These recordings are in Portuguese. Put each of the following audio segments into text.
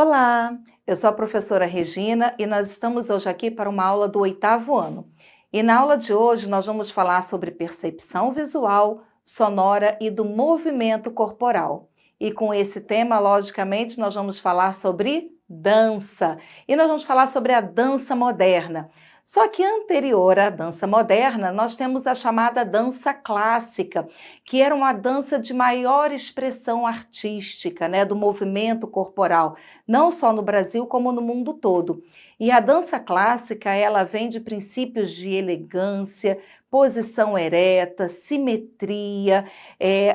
Olá, eu sou a professora Regina e nós estamos hoje aqui para uma aula do 8º ano. E na aula de hoje nós vamos falar sobre percepção visual, sonora e do movimento corporal. E com esse tema, logicamente, nós vamos falar sobre dança. E nós vamos falar sobre a dança moderna. Só que anterior à dança moderna, nós temos a chamada dança clássica, que era uma dança de maior expressão artística, né, do movimento corporal, não só no Brasil como no mundo todo. E a dança clássica, ela vem de princípios de elegância, posição ereta, simetria,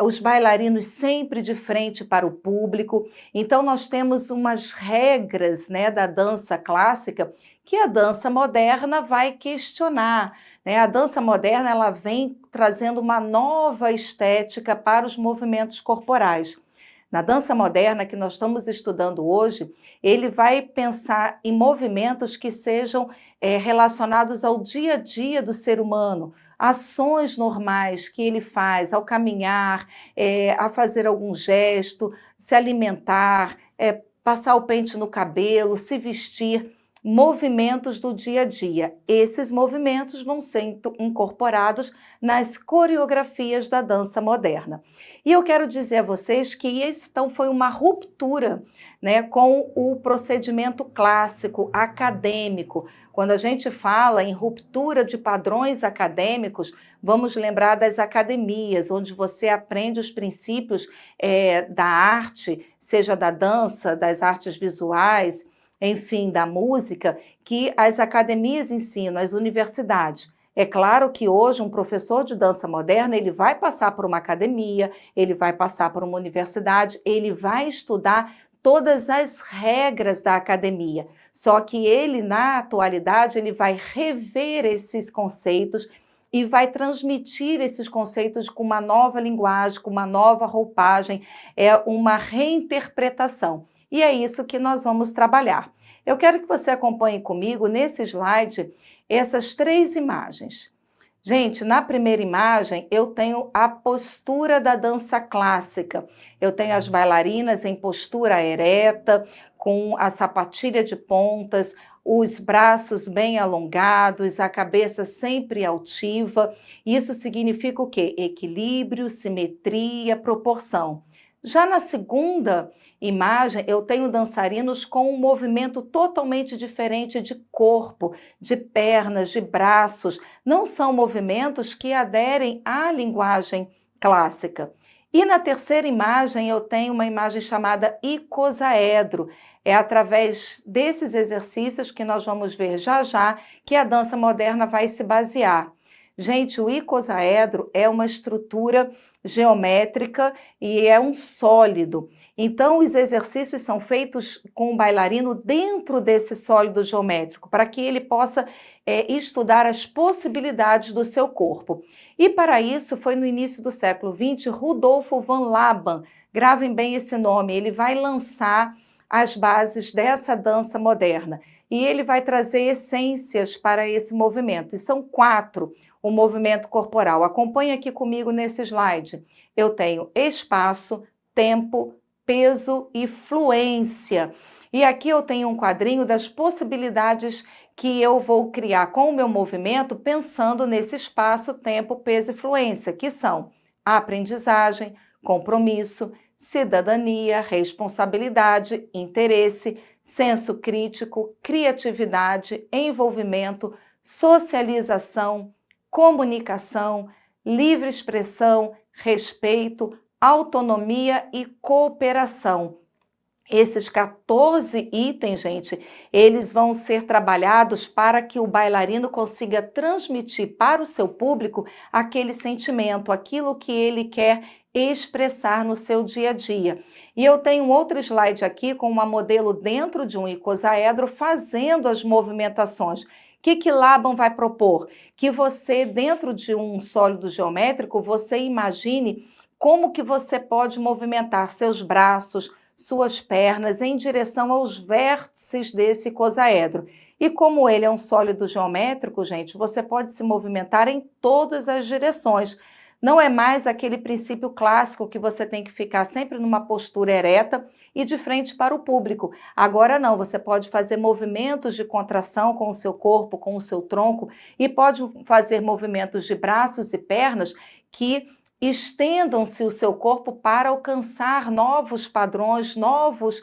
os bailarinos sempre de frente para o público. Então nós temos umas regras, né, da dança clássica que a dança moderna vai questionar, né? A dança moderna ela vem trazendo uma nova estética para os movimentos corporais. Na dança moderna que nós estamos estudando hoje, ele vai pensar em movimentos que sejam relacionados ao dia a dia do ser humano, ações normais que ele faz ao caminhar, a fazer algum gesto, se alimentar, passar o pente no cabelo, se vestir. Movimentos do dia a dia. Esses movimentos vão ser incorporados nas coreografias da dança moderna. E eu quero dizer a vocês que esse então foi uma ruptura, né, com o procedimento clássico, acadêmico. Quando a gente fala em ruptura de padrões acadêmicos, vamos lembrar das academias, onde você aprende os princípios da arte, seja da dança, das artes visuais, enfim, da música, que as academias ensinam, as universidades. É claro que hoje um professor de dança moderna, ele vai passar por uma academia, ele vai passar por uma universidade, ele vai estudar todas as regras da academia. Só que ele, na atualidade, ele vai rever esses conceitos e vai transmitir esses conceitos com uma nova linguagem, com uma nova roupagem, uma reinterpretação. E é isso que nós vamos trabalhar. Eu quero que você acompanhe comigo nesse slide essas 3 imagens. Gente, na primeira imagem eu tenho a postura da dança clássica. Eu tenho as bailarinas em postura ereta, com a sapatilha de pontas, os braços bem alongados, a cabeça sempre altiva. Isso significa o quê? Equilíbrio, simetria, proporção. Já na segunda imagem, eu tenho dançarinos com um movimento totalmente diferente de corpo, de pernas, de braços. Não são movimentos que aderem à linguagem clássica. E na terceira imagem, eu tenho uma imagem chamada icosaedro. É através desses exercícios que nós vamos ver já já que a dança moderna vai se basear. Gente, o icosaedro é uma estrutura geométrica e é um sólido. Então, os exercícios são feitos com o bailarino dentro desse sólido geométrico, para que ele possa estudar as possibilidades do seu corpo. E para isso, foi no início do século XX, Rudolf van Laban, gravem bem esse nome, ele vai lançar as bases dessa dança moderna. E ele vai trazer essências para esse movimento, e são 4. O movimento corporal. Acompanhe aqui comigo nesse slide. Eu tenho espaço, tempo, peso e fluência. E aqui eu tenho um quadrinho das possibilidades que eu vou criar com o meu movimento pensando nesse espaço, tempo, peso e fluência, que são a aprendizagem, compromisso, cidadania, responsabilidade, interesse, senso crítico, criatividade, envolvimento, socialização, comunicação, livre expressão, respeito, autonomia e cooperação. Esses 14 itens, gente, eles vão ser trabalhados para que o bailarino consiga transmitir para o seu público aquele sentimento, aquilo que ele quer expressar no seu dia a dia. E eu tenho um outro slide aqui com uma modelo dentro de um icosaedro fazendo as movimentações. O que Laban vai propor? Que você, dentro de um sólido geométrico, você imagine como que você pode movimentar seus braços, suas pernas em direção aos vértices desse icosaedro. E como ele é um sólido geométrico, gente, você pode se movimentar em todas as direções. Não é mais aquele princípio clássico que você tem que ficar sempre numa postura ereta e de frente para o público. Agora não, você pode fazer movimentos de contração com o seu corpo, com o seu tronco, e pode fazer movimentos de braços e pernas que estendam-se o seu corpo para alcançar novos padrões, novos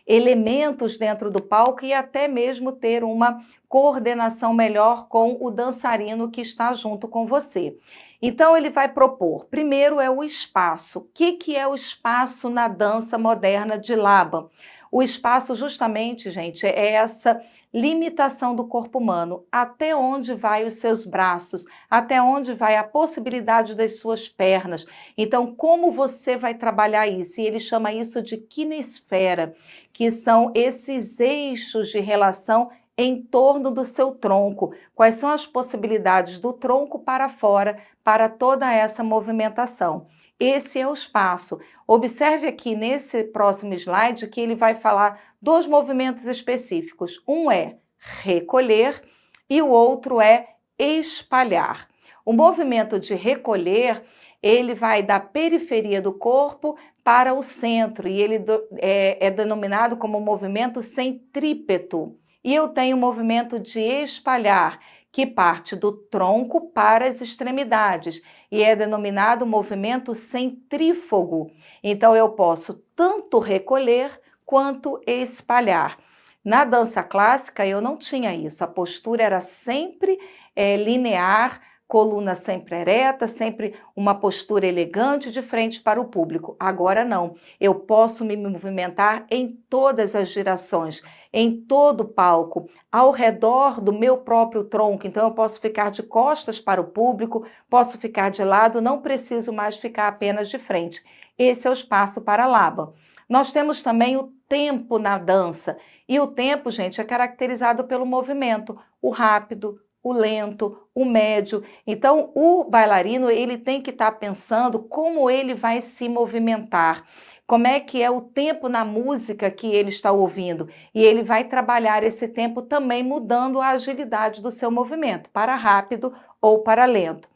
elementos dentro do palco e até mesmo ter uma coordenação melhor com o dançarino que está junto com você. Então, ele vai propor, primeiro é o espaço. O que é o espaço na dança moderna de Laban? O espaço, justamente, gente, é essa limitação do corpo humano. Até onde vai os seus braços? Até onde vai a possibilidade das suas pernas? Então, como você vai trabalhar isso? E ele chama isso de kinesfera, que são esses eixos de relação em torno do seu tronco. Quais são as possibilidades do tronco para fora para toda essa movimentação? Esse é o espaço. Observe aqui nesse próximo slide que ele vai falar dois movimentos específicos. Um é recolher e o outro é espalhar. O movimento de recolher, ele vai da periferia do corpo para o centro e ele é denominado como movimento centrípeto. E eu tenho o movimento de espalhar, que parte do tronco para as extremidades e é denominado movimento centrífugo. Então, eu posso tanto recolher quanto espalhar. Na dança clássica, eu não tinha isso. A postura era sempre linear, coluna sempre ereta, sempre uma postura elegante de frente para o público. Agora não, eu posso me movimentar em todas as direções, em todo o palco, ao redor do meu próprio tronco. Então eu posso ficar de costas para o público, posso ficar de lado, não preciso mais ficar apenas de frente. Esse é o espaço para Laban. Nós temos também o tempo na dança. E o tempo, gente, é caracterizado pelo movimento, o rápido, o lento, o médio. Então, o bailarino, ele tem que estar pensando como ele vai se movimentar, como é que é o tempo na música que ele está ouvindo. E ele vai trabalhar esse tempo também mudando a agilidade do seu movimento, para rápido ou para lento.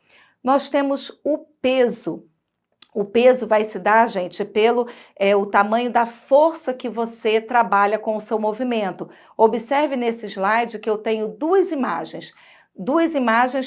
Nós temos o peso. O peso vai se dar, gente, pelo o tamanho da força que você trabalha com o seu movimento. Observe nesse slide que eu tenho duas imagens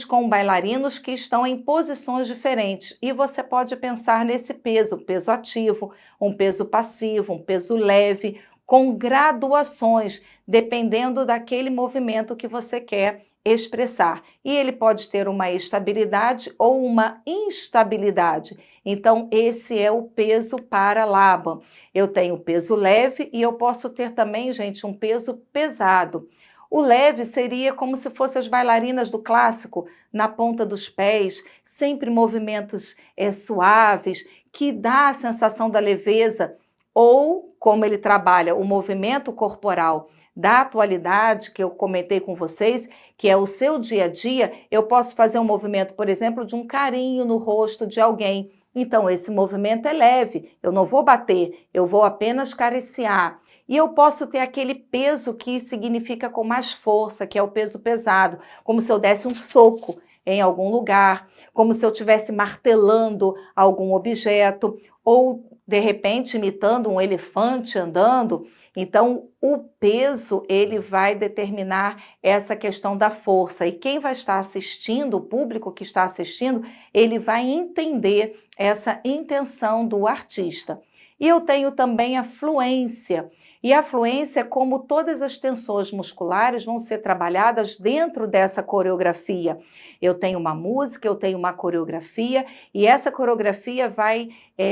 com bailarinos que estão em posições diferentes. E você pode pensar nesse peso ativo, um peso passivo, um peso leve, com graduações, dependendo daquele movimento que você quer expressar. E ele pode ter uma estabilidade ou uma instabilidade. Então, esse é o peso para Laban. Eu tenho peso leve e eu posso ter também, gente, um peso pesado. O leve seria como se fossem as bailarinas do clássico, na ponta dos pés, sempre movimentos suaves, que dá a sensação da leveza, ou como ele trabalha o movimento corporal da atualidade, que eu comentei com vocês, que é o seu dia a dia, eu posso fazer um movimento, por exemplo, de um carinho no rosto de alguém. Então, esse movimento é leve, eu não vou bater, eu vou apenas acariciar. E eu posso ter aquele peso que significa com mais força, que é o peso pesado, como se eu desse um soco em algum lugar, como se eu estivesse martelando algum objeto, ou de repente imitando um elefante andando. Então, o peso, ele vai determinar essa questão da força. E quem vai estar assistindo, o público que está assistindo, ele vai entender essa intenção do artista. E eu tenho também a fluência. E a fluência é como todas as tensões musculares vão ser trabalhadas dentro dessa coreografia. Eu tenho uma música, eu tenho uma coreografia, e essa coreografia vai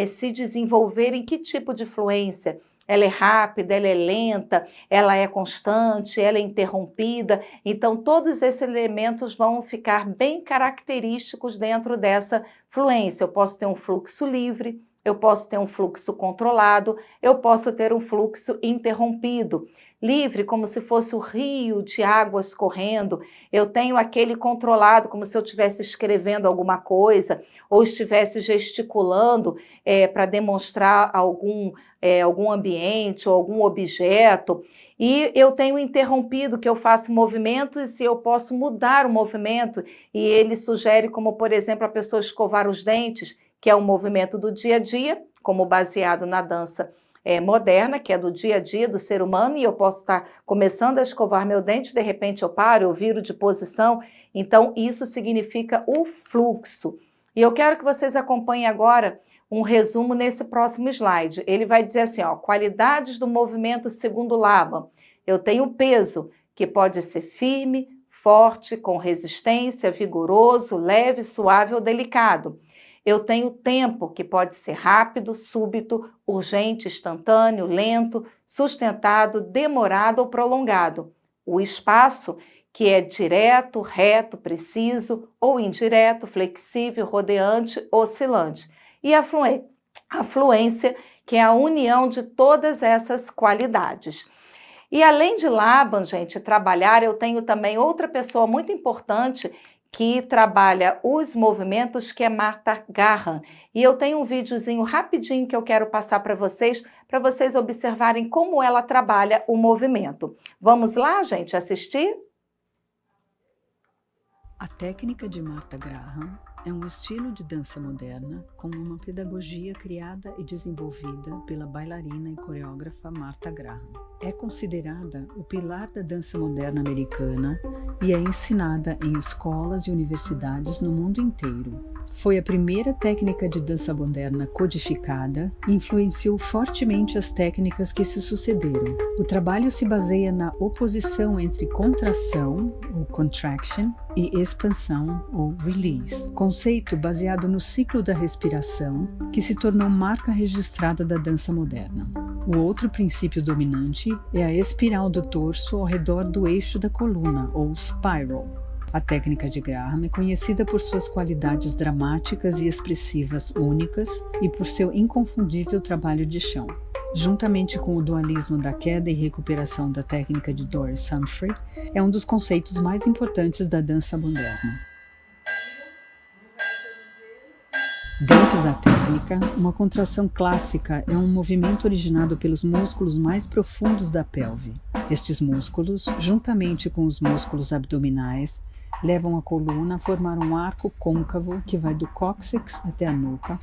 se desenvolver em que tipo de fluência? Ela é rápida, ela é lenta, ela é constante, ela é interrompida. Então, todos esses elementos vão ficar bem característicos dentro dessa fluência. Eu posso ter um fluxo livre, eu posso ter um fluxo controlado, eu posso ter um fluxo interrompido. Livre, como se fosse o rio de águas correndo. Eu tenho aquele controlado, como se eu estivesse escrevendo alguma coisa, ou estivesse gesticulando para demonstrar algum ambiente ou algum objeto. E eu tenho interrompido, que eu faço movimentos e eu posso mudar o movimento. E ele sugere, como por exemplo, a pessoa escovar os dentes, que é um movimento do dia a dia, como baseado na dança moderna, que é do dia a dia do ser humano, e eu posso estar começando a escovar meu dente, de repente eu paro, eu viro de posição. Então, isso significa o fluxo. E eu quero que vocês acompanhem agora um resumo nesse próximo slide. Ele vai dizer assim, ó, qualidades do movimento segundo Laban. Eu tenho peso, que pode ser firme, forte, com resistência, vigoroso, leve, suave ou delicado. Eu tenho tempo, que pode ser rápido, súbito, urgente, instantâneo, lento, sustentado, demorado ou prolongado. O espaço, que é direto, reto, preciso, ou indireto, flexível, rodeante, oscilante. E a fluência, que é a união de todas essas qualidades. E além de Laban, gente, trabalhar, eu tenho também outra pessoa muito importante que trabalha os movimentos, que é Martha Graham. E eu tenho um videozinho rapidinho que eu quero passar para vocês observarem como ela trabalha o movimento. Vamos lá, gente, assistir? A técnica de Martha Graham é um estilo de dança moderna com uma pedagogia criada e desenvolvida pela bailarina e coreógrafa Martha Graham. É considerada o pilar da dança moderna americana e é ensinada em escolas e universidades no mundo inteiro. Foi a primeira técnica de dança moderna codificada e influenciou fortemente as técnicas que se sucederam. O trabalho se baseia na oposição entre contração, ou contraction, e expansão, ou release, conceito baseado no ciclo da respiração, que se tornou marca registrada da dança moderna. O outro princípio dominante é a espiral do torso ao redor do eixo da coluna, ou spiral. A técnica de Graham é conhecida por suas qualidades dramáticas e expressivas únicas e por seu inconfundível trabalho de chão. Juntamente com o dualismo da queda e recuperação da técnica de Doris Humphrey, é um dos conceitos mais importantes da dança moderna. Dentro da técnica, uma contração clássica é um movimento originado pelos músculos mais profundos da pelve. Estes músculos, juntamente com os músculos abdominais, levam a coluna a formar um arco côncavo que vai do cóccix até a nuca,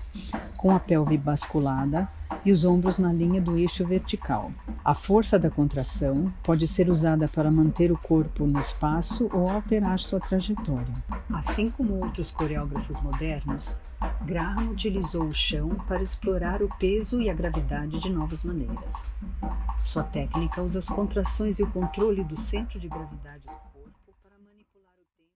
com a pelve basculada e os ombros na linha do eixo vertical. A força da contração pode ser usada para manter o corpo no espaço ou alterar sua trajetória. Assim como outros coreógrafos modernos, Graham utilizou o chão para explorar o peso e a gravidade de novas maneiras. Sua técnica usa as contrações e o controle do centro de gravidade do corpo para manipular o tempo.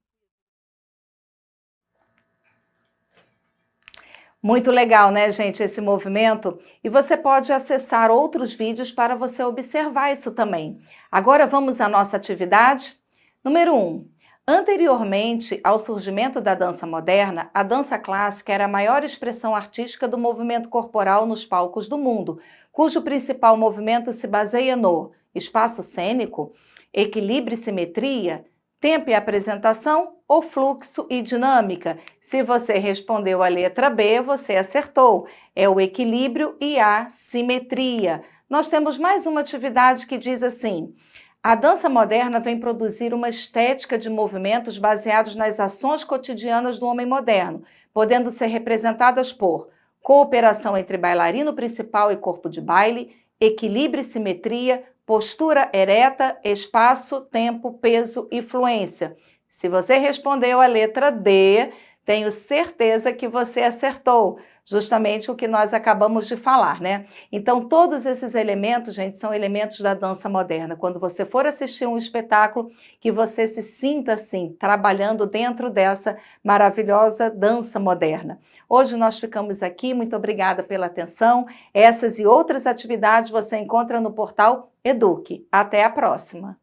Muito legal, né, gente, esse movimento? E você pode acessar outros vídeos para você observar isso também. Agora vamos à nossa atividade? Número 1. Anteriormente ao surgimento da dança moderna, a dança clássica era a maior expressão artística do movimento corporal nos palcos do mundo, cujo principal movimento se baseia no espaço cênico, equilíbrio e simetria, tempo e apresentação ou fluxo e dinâmica. Se você respondeu a letra B, você acertou. É o equilíbrio e a simetria. Nós temos mais uma atividade que diz assim: a dança moderna vem produzir uma estética de movimentos baseados nas ações cotidianas do homem moderno, podendo ser representadas por cooperação entre bailarino principal e corpo de baile, equilíbrio e simetria, postura ereta, espaço, tempo, peso e fluência. Se você respondeu a letra D, tenho certeza que você acertou. Justamente o que nós acabamos de falar, né? Então, todos esses elementos, gente, são elementos da dança moderna. Quando você for assistir um espetáculo, que você se sinta assim, trabalhando dentro dessa maravilhosa dança moderna. Hoje nós ficamos aqui, muito obrigada pela atenção. Essas e outras atividades você encontra no portal Eduque. Até a próxima!